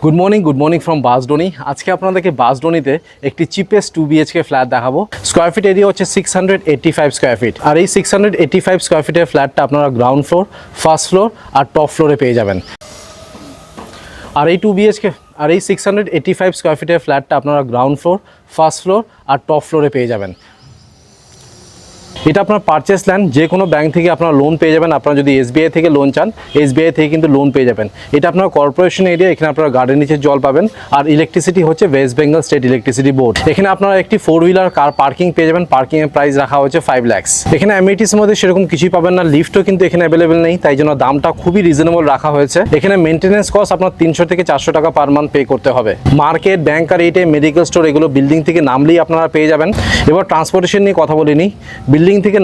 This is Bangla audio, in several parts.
Good morning from বাসডনি। আজকে আপনাদেরকে বাসডনিতে একটি চিপেস্ট 2 BHK ফ্ল্যাট দেখাবো। স্কোয়ার ফিট এরিয়া হচ্ছে 685 স্কোয়ার ফিট। আর এই 685 স্কোয়ার ফিটের ফ্ল্যাটটা আপনারা গ্রাউন্ড ফ্লোর, ফার্স্ট ফ্লোর আর টপ ফ্লোরে পেয়ে যাবেন। আর এই 2 BHK আর এই 685 স্কোয়ার ফিটের ফ্ল্যাটটা আপনারা গ্রাউন্ড ফ্লোর, ফার্স্ট ফ্লোর আর টপ ফ্লোরে পেয়ে যাবেন। এটা আপনার পারচেস ল্যান্ড, যে কোনো ব্যাংক থেকে আপনারা লোন পেয়ে যাবেন। আপনারা যদি SBI থেকে লোন চান, SBI থেকে কিন্তু লোন পেয়ে যাবেন। এটা আপনার কর্পোরেশন এরিয়া, এখানে আপনারা গার্ডেন নিচে জল পাবেন। আর ইলেকট্রিসিটি হচ্ছে West Bengal state electricity board. এখানে আপনারা একটি 4 হুইলার কার পার্কিং পেয়ে যাবেন। পার্কিংয়ের প্রাইস রাখা হচ্ছে 5 lakhs। এখানে অ্যামিনিটিসের মধ্যে সেরকম কিছুই পাবেন না, লিফটও কিন্তু এখানে অ্যাভেলেবেল নেই, তাই জন্য দামটা খুবই রিজনেবল রাখা হয়েছে। এখানে মেনটেন্যান্স কস্ট আপনার 300 থেকে 400 টাকা পার মান্থ পে করতে হবে। মার্কেট, ব্যাংক আর এটিএম, মেডিকেল স্টোর এগুলো বিল্ডিং থেকে নামলেই আপনারা পেয়ে যাবেন। এবার ট্রান্সপোর্টেশন নিয়ে কথা বলিনি। বিল্ডিং থেকে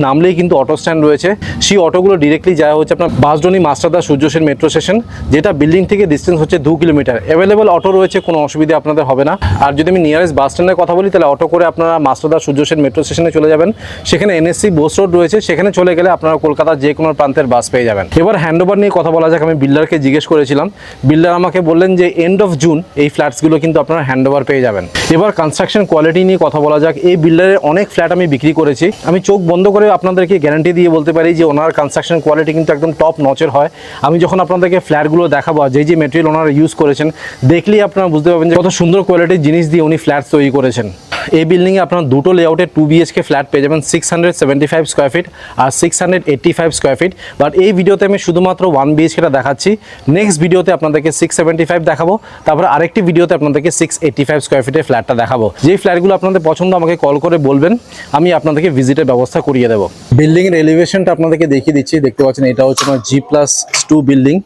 নামলেই কিন্তু অটো স্ট্যান্ড রয়েছে। সেই অটোগুলো ডিরেক্টলি যাওয়া হচ্ছে আপনার বাসডনি মাস্টারদা সূর্য সেন মেট্রো স্টেশন, যেটা বিল্ডিং থেকে ডিস্টেন্স হচ্ছে 2 কিলোমিটার। অ্যাভেলেবল অটো রয়েছে, কোনো অসুবিধা আপনাদের হবে না। আর যদি আমি নিয়ারেস্ট বাস স্ট্যান্ডের কথা বলি, তাহলে অটো করে আপনারা মাস্টারদা সূর্য সেন মেট্রো স্টেশনে চলে যাবেন। সেখানে NSC বোস রোড রয়েছে, সেখানে চলে গেলে আপনারা কলকাতার যে কোনো প্রান্তের বাস পেয়ে যাবেন। এবার হ্যান্ডওভার নিয়ে কথা বলা যাক। আমি বিল্ডারকে জিজ্ঞেস করেছিলাম, বিল্ডার আমাকে বললেন যে এন্ড অফ জুন এই ফ্ল্যাটসগুলো কিন্তু আপনারা হ্যান্ডওভার পেয়ে যাবেন। এবার কনস্ট্রাকশন কোয়ালিটি নিয়ে কথা বলা যাক। এই বিল্ডারের অনেক ফ্ল্যাট আমি বিক্রি করেছি। আমি চোখ বন্ধ করে আপনাদেরকে গ্যারান্টি দিয়ে বলতে পারি যে ওনার কনস্ট্রাকশন কোয়ালিটি কিন্তু একদম টপ নচের হয়। আমি যখন আপনাদেরকে ফ্ল্যাটগুলো দেখাবো, যে মেটেরিয়াল ওনারা ইউজ করেছেন, দেখলেই আপনারা বুঝতে পারবেন যে কত সুন্দর কোয়ালিটির জিনিস দিয়ে উনি ফ্ল্যাট তৈরি করেছেন। এই বিল্ডিংয়ে আপনারা দুটো লেআউটে 2 BHK ফ্ল্যাট পেয়ে যাবেন, 675 স্কোয়ার ফিট আর 685 স্কোয়ার ফিট। বাট এই ভিডিওতে আমি শুধুমাত্র 1 BHKটা দেখাচ্ছি। নেক্সট ভিডিওতে আপনাদেরকে 675 দেখাবো, তারপর আরেকটি ভিডিওতে আপনাদেরকে 685 স্কোয়ার ফিটের ফ্ল্যাটটা দেখাবো। যেই ফ্ল্যাটগুলো আপনাদের পছন্দ আমাকে কল করে বলবেন, আমি আপনাদেরকে ভিজিটের ব্যবস্থা করিয়ে দেবো। বিল্ডিংয়ের এলিভেশনটা আপনাদেরকে দেখিয়ে দিচ্ছি। দেখতে পাচ্ছেন এটা হচ্ছে আমার G+2 বিল্ডিং।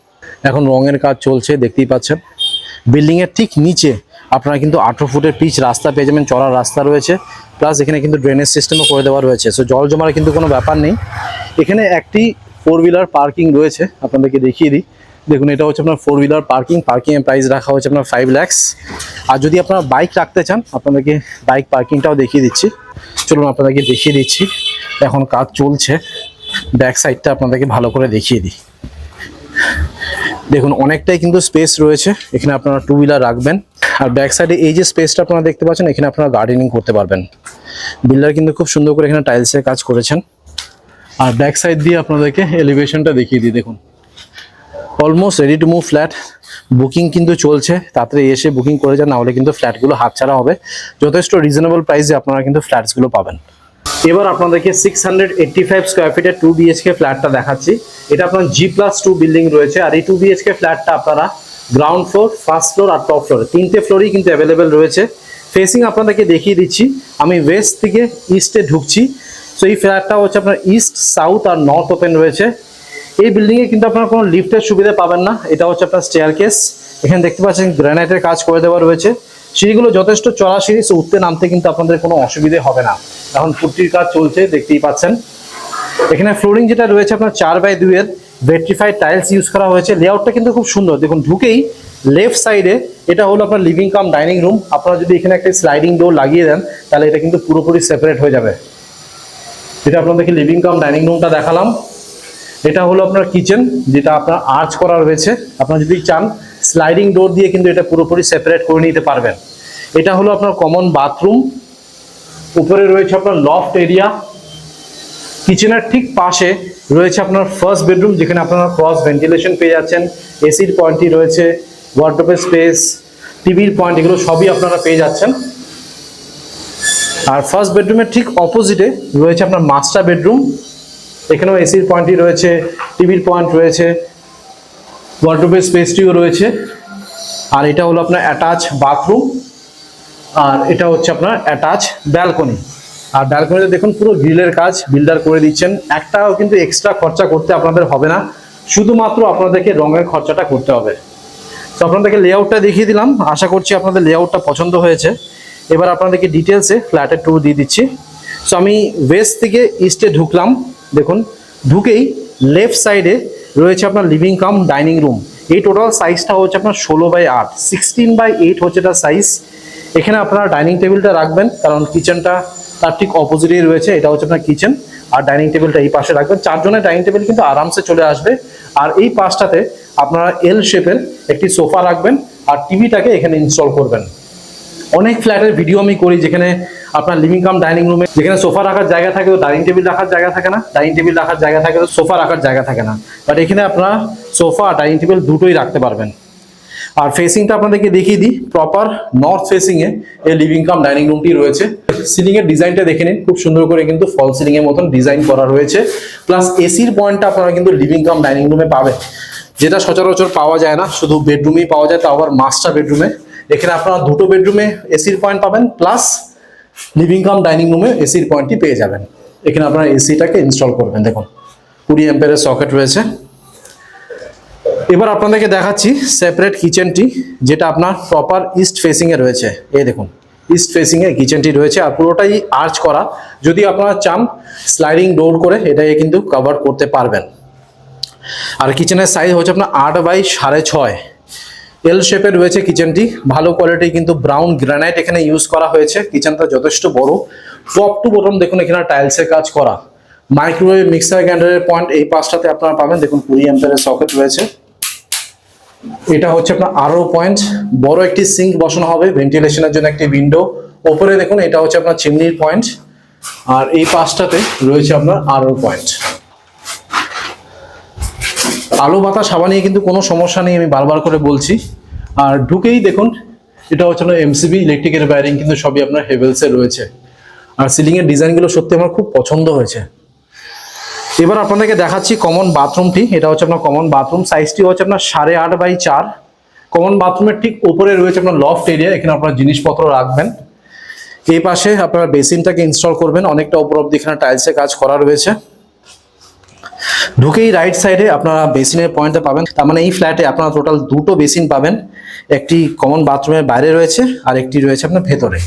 এখন রঙের কাজ চলছে, দেখতেই পাচ্ছেন। বিল্ডিংয়ের ঠিক নিচে আপনারা কিন্তু 18 ফুটের পিচ রাস্তা পেয়ে যাবেন, চড়ার রাস্তা রয়েছে। প্লাস এখানে কিন্তু ড্রেনেজ সিস্টেমও করে দেওয়া রয়েছে, সো জল জমার কিন্তু কোনো ব্যাপার নেই। এখানে একটি 4 হুইলার পার্কিং রয়েছে, আপনাদেরকে দেখিয়ে দিই। দেখুন, এটা হচ্ছে আপনার 4 হুইলার পার্কিংয়ের প্রাইস রাখা হচ্ছে আপনার 5 lakhs। আর যদি আপনারা বাইক রাখতে চান, আপনাদেরকে বাইক পার্কিংটাও দেখিয়ে দিচ্ছি। চলুন আপনাদেরকে দেখিয়ে দিচ্ছি। এখন কাজ চলছে, ব্যাক সাইডটা আপনাদেরকে ভালো করে দেখিয়ে দিই। দেখুন, অনেকটাই কিন্তু স্পেস রয়েছে। এখানে আপনারা 2 হুইলার রাখবেন। আর ব্যাক সাইডে এই যে স্পেসটা আপনারা দেখতে পাচ্ছেন, এখানে আপনারা গার্ডেনিং করতে পারবেন। বিল্ডার কিন্তু খুব সুন্দর করে এখানে টাইলসের কাজ করেছেন। আর ব্যাক সাইড দিয়ে আপনাদেরকে এলিভেশনটা দেখিয়ে দিই। দেখুন, almost ready to move flat. Booking কিন্তু চলছে, তাড়াতাড়ি এসে বুকিং করে যান, না হলে কিন্তু ফ্ল্যাটগুলো হাতছাড়া হবে। যথেষ্ট রিজনেবল প্রাইসে আপনারা কিন্তু ফ্ল্যাটসগুলো পাবেন। এবার আপনাদেরকে 685 স্কোয়ার ফিটের 2 BHK ফ্ল্যাটটা দেখাচ্ছি। এটা আপনার G+2 বিল্ডিং রয়েছে। আর এই 2 BHK ফ্ল্যাটটা আপনারা গ্রাউন্ড ফ্লোর, ফার্স্ট ফ্লোর আর টপ ফ্লোর, 3টে ফ্লোরই কিন্তু অ্যাভেলেবেল রয়েছে। ফেসিং আপনাদেরকে দেখিয়ে দিচ্ছি। আমি ওয়েস্ট থেকে ইস্টে ঢুকছি। সো এই ফ্ল্যাটটা হচ্ছে আপনার ইস্ট, সাউথ আর নর্থ ওপেন রয়েছে। এই বিল্ডিংয়ে কিন্তু আপনারা কোনো লিফটের সুবিধা পাবেন না। এটা হচ্ছে আপনার স্টেয়ারকেস। এখানে দেখতে পাচ্ছেন গ্রানাইটের কাজ করে দেওয়া রয়েছে। সিঁড়িগুলো যথেষ্ট চড়া সিঁড়ি, সো উঠতে নামতে কিন্তু আপনাদের কোনো অসুবিধে হবে না। এখন পুট্টির কাজ চলছে, দেখতেই পাচ্ছেন। এখানে ফ্লোরিং যেটা রয়েছে আপনার 4x2 এর ভেট্রিফাইড টাইলস ইউজ করা হয়েছে। লেআউটটা কিন্তু খুব সুন্দর। দেখুন, ঢুকেই লেফট সাইডে এটা হলো আপনার লিভিং কাম ডাইনিং রুম। আপনারা যদি এখানে একটা স্লাইডিং ডোর লাগিয়ে দেন, তাহলে এটা কিন্তু পুরোপুরি সেপারেট হয়ে যাবে। এটা আপনাদেরকে লিভিং কাম ডাইনিং রুমটা দেখালাম। এটা হলো আপনার কিচেন, যেটা আপনার আর্চ করা রয়েছে। আপনারা যদি চান, স্লাইডিং ডোর দিয়ে কিন্তু এটা পুরোপুরি সেপারেট করে নিতে পারবেন। এটা হলো আপনার কমন বাথরুম। উপরে রয়েছে আপনার লফট এরিয়া। কিচেনের ঠিক পাশে রয়েছে আপনার ফার্স্ট বেডরুম, যেখানে আপনারা ক্রস ভেন্টিলেশন পেয়ে যাচ্ছেন। এসির পয়েন্টটি রয়েছে, ওয়ার্ডরোবের স্পেস, টিভির পয়েন্ট, এগুলো সবই আপনারা পেয়ে যাচ্ছেন। আর ফার্স্ট বেডরুমের ঠিক অপোজিটে রয়েছে আপনার মাস্টার বেডরুম। এখানেও এসির পয়েন্টই রয়েছে, টিভির পয়েন্ট রয়েছে, ওয়ার্ডরোবের স্পেসটিও রয়েছে। আর এটা হলো আপনার অ্যাটাচ বাথরুম। আর এটা হচ্ছে আপনার অ্যাটাচ ব্যালকনি। আর ব্যালকনিতে দেখুন, পুরো গ্রিলের কাজ বিল্ডার করে দিচ্ছেন। একটাও কিন্তু এক্সট্রা খরচা করতে আপনাদের হবে না, শুধুমাত্র আপনাদেরকে রঙের খরচাটা করতে হবে। তো আপনাদেরকে লেআউটটা দেখিয়ে দিলাম। আশা করছি আপনাদের লেআউটটা পছন্দ হয়েছে। এবার আপনাদেরকে ডিটেলসে ফ্ল্যাটের ট্যুর দিয়ে দিচ্ছি। সো আমি ওয়েস্ট থেকে ইস্টে ঢুকলাম। দেখুন, ঢুকেই লেফট সাইডে রয়েছে আপনার লিভিং কাম ডাইনিং রুম। এই টোটাল সাইজটা হচ্ছে আপনার 16x8, 16x8 হচ্ছে এটা সাইজ। এখানে আপনারা ডাইনিং টেবিলটা রাখবেন, কারণ কিচেনটা তার ঠিক অপোজিটেই রয়েছে। এটা হচ্ছে আপনার কিচেন, আর ডাইনিং টেবিলটা এই পাশে রাখবেন। 4 জনের ডাইনিং টেবিল কিন্তু আরামসে চলে আসবে। আর এই পাশটাতে আপনারা এল শেপের একটি সোফা রাখবেন, আর টিভিটাকে এখানে ইনস্টল করবেন। অনেক ফ্ল্যাটের ভিডিও আমি করি যেখানে আপনার লিভিং কাম ডাইনিং রুমে যেখানে সোফা রাখার জায়গা থাকে, ডাইনিং টেবিল রাখার জায়গা থাকে না, ডাইনিং টেবিল রাখার জায়গা থাকে, সোফা রাখার জায়গা থাকে না। বাট এখানে আপনারা সোফা আর ডাইনিং টেবিল দুটোই রাখতে পারবেন। আর ফেসিংটা আপনাদেরকে দেখিয়ে দিই, প্রপার নর্থ ফেসিং এ এই লিভিং কাম ডাইনিং রুমটি রয়েছে। সিলিং এর ডিজাইনটা দেখে নিন, খুব সুন্দর করে কিন্তু ফল সিলিং এর মতন ডিজাইন করা রয়েছে। প্লাস এসির পয়েন্টটা আপনারা কিন্তু লিভিং কাম ডাইনিং রুমে পাবেন, যেটা সচরাচর পাওয়া যায় না, শুধু বেডরুমেই পাওয়া যায়, তাও আবার মাস্টার বেডরুমে। এখানে আপনারা দুটো বেডরুমে এসির পয়েন্ট পাবেন, প্লাস লিভিং কাম ডাইনিং রুমে এসির পয়েন্টটি পেয়ে যাবেন। এখানে আপনারা এসিটাকে ইনস্টল করবেন, দেখুন 20 অ্যাম্পিয়ারের সকেট রয়েছে। এবার আপনাদেরকে দেখাচ্ছি সেপারেট কিচেনটি, যেটা আপনার প্রপার ইস্ট ফেসিং এ রয়েছে। এই দেখুন ইস্ট ফেসিং এ কিচেনটি রয়েছে, আর পুরোটাই আর্চ করা। যদি আপনারা চান স্লাইডিং ডোর করে এটাকে কিন্তু কভার করতে পারবেন। আর কিচেনের সাইজ হচ্ছে আপনার 8 বাই 6.5 এল শেপের রয়েছে কিচেনটি। ভালো কোয়ালিটি কিন্তু ব্রাউন গ্রানাইট এখানে ইউজ করা হয়েছে। কিচেনটা যথেষ্ট বড়, টপ টু বটম দেখুন এখানে টাইলসের কাজ করা। মাইক্রোওয়েভ মিক্সার গ্রাইন্ডারের পয়েন্ট এই পাশটাতে আপনারা পাবেন, দেখুন 20 অ্যাম্পিয়ারের সকেট রয়েছে। এটা হচ্ছে আপনার আরও পয়েন্ট, বড় একটি সিঙ্ক বসানো হবে, ভেন্টিলেশনের জন্য একটি উইন্ডো। ওপরে দেখুন এটা হচ্ছে আপনার চিমনির পয়েন্ট, আর এই পাশটাতে রয়েছে আপনার আরও পয়েন্ট। আলো বাতাস হাওয়া নিয়ে কিন্তু কোনো সমস্যা নেই, আমি বারবার করে বলছি। আর ঢুকেই দেখুন এটা হচ্ছে আপনার এমসিবি ইলেকট্রিকের ওয়্যারিং কিন্তু সবই আপনার হেভেলসে রয়েছে। আর সিলিং এর ডিজাইনগুলো সত্যি আমার খুব পছন্দ হয়েছে। এবার আপনাদেরকে দেখাচ্ছি কমন বাথরুমটি। এটা হচ্ছে আপনার কমন বাথরুম, সাইজটি হচ্ছে আপনার 8.5 বাই 4। কমন বাথরুমের ঠিক উপরে রয়েছে আপনার লফট এরিয়া, এখানে আপনার জিনিসপত্র রাখবেন। এই পাশে আপনারা বেসিনটাকে ইনস্টল করবেন, অনেকটা উপর অব্দি এখানে টাইলসের কাজ করা রয়েছে। ঢুকেই রাইট সাইডে আপনারা বেসিনের পয়েন্টটা পাবেন। তার মানে এই ফ্ল্যাটে আপনারা টোটাল দুটো বেসিন পাবেন, একটি কমন বাথরুমের বাইরে রয়েছে আর একটি রয়েছে আপনার ভেতরে।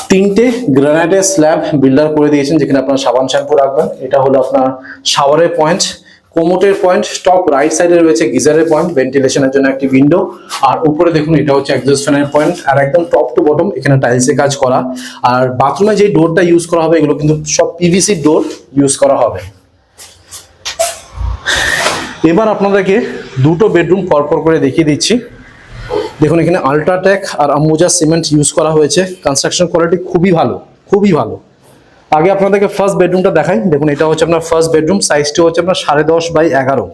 3টে গ্রানাইটের স্ল্যাব বিল্ডার করে দিয়েছেন, যেখানে আপনার সাবান শ্যাম্পু রাখবেন। এটা হলো আপনার শাওয়ারের পয়েন্ট, কোমোটের পয়েন্ট, টপ রাইট সাইডে রয়েছে গিজারের পয়েন্ট, ভেন্টিলেশনের জন্য একটি উইন্ডো। আর উপরে দেখুন এটা হচ্ছে এক্সস্ট ফ্যানের পয়েন্ট। আর একদম টপ টু বটম এখানে টাইলসের কাজ করা। আর বাথরুমে যে ডোরটা ইউজ করা হবে এগুলো কিন্তু সব পিভিসি ডোর ইউজ করা হবে। এবার আপনাদেরকে দুটো বেডরুম পরপর করে দেখিয়ে দিচ্ছি। দেখুন এখানে আল্ট্রাটেক আর আম্বুজা সিমেন্ট ইউজ করা হয়েছে। কনস্ট্রাকশন কোয়ালিটি খুবই ভালো, খুবই ভালো। আগে আপনাদেরকে ফার্স্ট বেডরুমটা দেখাই। দেখুন এটা হচ্ছে আপনার ফার্স্ট বেডরুম, সাইজটি হচ্ছে আপনার 10.5 বাই 11।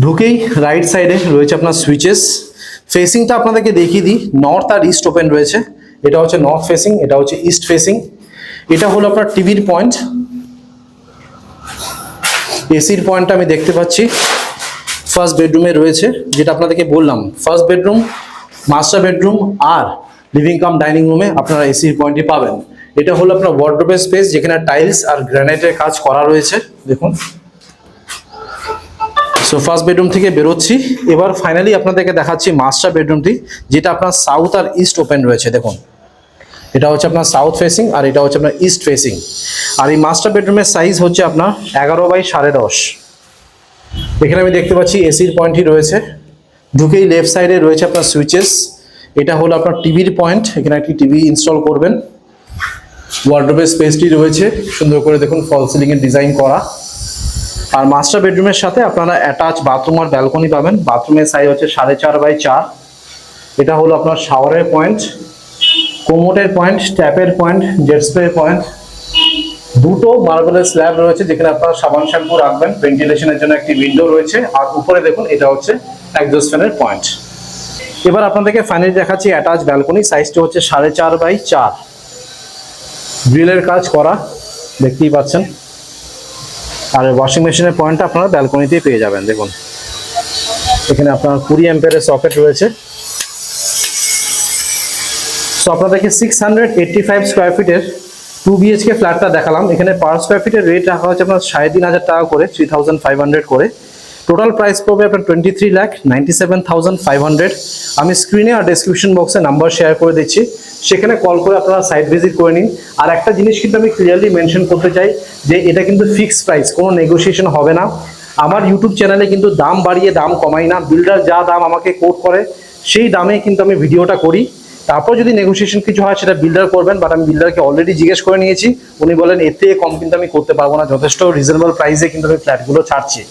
ঢুকেই রাইট সাইডে রয়েছে আপনার সুইচেস। ফেসিংটা আপনাদেরকে দেখিয়ে দিই, নর্থ আর ইস্ট ওপেন রয়েছে। এটা হচ্ছে নর্থ ফেসিং, এটা হচ্ছে ইস্ট ফেসিং। এটা হলো আপনার টিভির পয়েন্ট। এসির পয়েন্টটা আমি দেখতে পাচ্ছি ফার্স্ট বেডরুমে রয়েছে, যেটা আপনাদেরকে বললাম। ফার্স্ট বেডরুম, মাস্টার বেডরুম আর লিভিং কাম ডাইনিং রুমে আপনারা এসির পয়েন্টই পাবেন। এটা হলো আপনার ওয়ার্ডরোবের স্পেস, যেখানে টাইলস আর গ্রানাইটের কাজ করা রয়েছে। দেখুন, সো ফার্স্ট বেডরুম থেকে বেরোচ্ছি। এবার ফাইনালি আপনাদেরকে দেখাচ্ছি মাস্টার বেডরুমটি, যেটা আপনার সাউথ আর ইস্ট ওপেন রয়েছে। দেখুন এটা হচ্ছে আপনার সাউথ ফেসিং আর এটা হচ্ছে আপনার ইস্ট ফেসিং। আর এই মাস্টার বেডরুমের সাইজ হচ্ছে আপনার 11 বাই 10.5। এখানে আমি দেখতে পাচ্ছি এসির পয়েন্টই রয়েছে। ঢুকেই লেফট সাইডে রয়েছে আপনার সুইচেস। এটা হলো আপনার টিভির পয়েন্ট, এখানে একটি টিভি ইনস্টল করবেন। ওয়ার্ডরোবের স্পেসটি রয়েছে সুন্দর করে, দেখুন ফল সিলিং এর ডিজাইন করা। আর মাস্টার বেডরুমের সাথে আপনারা অ্যাটাচ বাথরুম আর ব্যালকনি পাবেন। বাথরুমের সাইজ হচ্ছে 4.5 বাই 4। এটা হলো আপনার শাওয়ারের পয়েন্ট, কোমোটের পয়েন্ট, ট্যাপের পয়েন্ট, জেট স্প্রে পয়েন্ট। দুটো মার্বেলের স্ল্যাব রয়েছে, যেখানে আপনারা সাবান শ্যাম্পু রাখবেন। ভেন্টিলেশনের জন্য একটি উইন্ডো রয়েছে। আর উপরে দেখুন এটা হচ্ছে এক্সস্ট ফ্যানের পয়েন্ট। এবার আপনাদেরকে ফাইনালি দেখাচ্ছি অ্যাটাচ ব্যালকনি, সাইজটি হচ্ছে 4.5 বাই 4। গ্রিলের কাজ করা দেখতেই পাচ্ছেন। আর ওয়াশিং মেশিনের পয়েন্টটা আপনারা ব্যালকনিতেই পেয়ে যাবেন। দেখুন এখানে আপনার 20 অ্যাম্পিয়ারের সকেট রয়েছে। সো আপনাদেরকে 685 স্কোয়ার ফিটের 2 BHK ফ্ল্যাটটা দেখালাম। এখানে পার স্কোয়ার ফিটের রেট রাখা হচ্ছে আপনার 3,500 টাকা করে, 3,500 করে। টোটাল প্রাইস পড়বে আপনার 23,97,500। আমি স্ক্রিনে আর ডেসক্রিপশন বক্সে নাম্বার শেয়ার করে দিচ্ছি, সেখানে কল করে আপনারা সাইট ভিজিট করে নিন। আর একটা জিনিস কিন্তু আমি ক্লিয়ারলি মেনশন করতে চাই যে এটা কিন্তু ফিক্সড প্রাইস, কোনো নেগোসিয়েশন হবে না। আমার ইউটিউব চ্যানেলে কিন্তু দাম বাড়িয়ে দাম কমাই না। বিল্ডার যা দাম আমাকে কোট করে সেই দামে কিন্তু আমি ভিডিওটা করি। তারপর যদি নেগোসিয়েশন কিছু হয় সেটা বিল্ডার করবেন, বাট আমি বিল্ডারকে অলরেডি জিজ্ঞেস করে নিয়েছি। উনি বলেন এর থেকে কম কিন্তু আমি করতে পারবো না, যথেষ্ট রিজনেবল প্রাইসে কিন্তু আমি ফ্ল্যাটগুলো ছাড়ছি।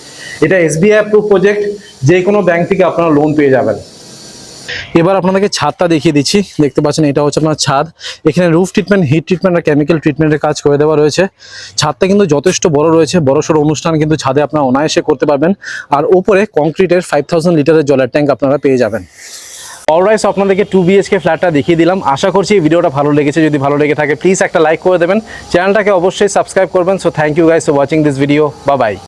এটা এসবিআই অ্যাপ্রুভ প্রজেক্ট, যে কোনো ব্যাংক থেকে আপনারা লোন পেয়ে যাবেন। এবার আপনাদেরকে ছাদটা দেখিয়ে দিচ্ছি। দেখতে পাচ্ছেন এটা হচ্ছে আপনার ছাদ। এখানে রুফ ট্রিটমেন্ট, হিট ট্রিটমেন্ট আর কেমিক্যাল ট্রিটমেন্টের কাজ করে দেওয়া রয়েছে। ছাদটা কিন্তু যথেষ্ট বড় রয়েছে, বড়সড় অনুষ্ঠান কিন্তু ছাদে আপনারা অনায়াসে করতে পারবেন। আর ওপরে কংক্রিটের 5000 লিটারের জলের ট্যাঙ্ক আপনারা পেয়ে যাবেন। অলরাইট, আপনাদেরকে 2 BHK ফ্ল্যাটটা দেখিয়ে দিলাম। আশা করছি এই ভিডিওটা ভালো লেগেছে। যদি ভালো লেগে থাকে প্লিজ একটা লাইক করে দেবেন, চ্যানেলটাকে অবশ্যই সাবস্ক্রাইব করবেন। So thank you guys for watching this video. Bye by.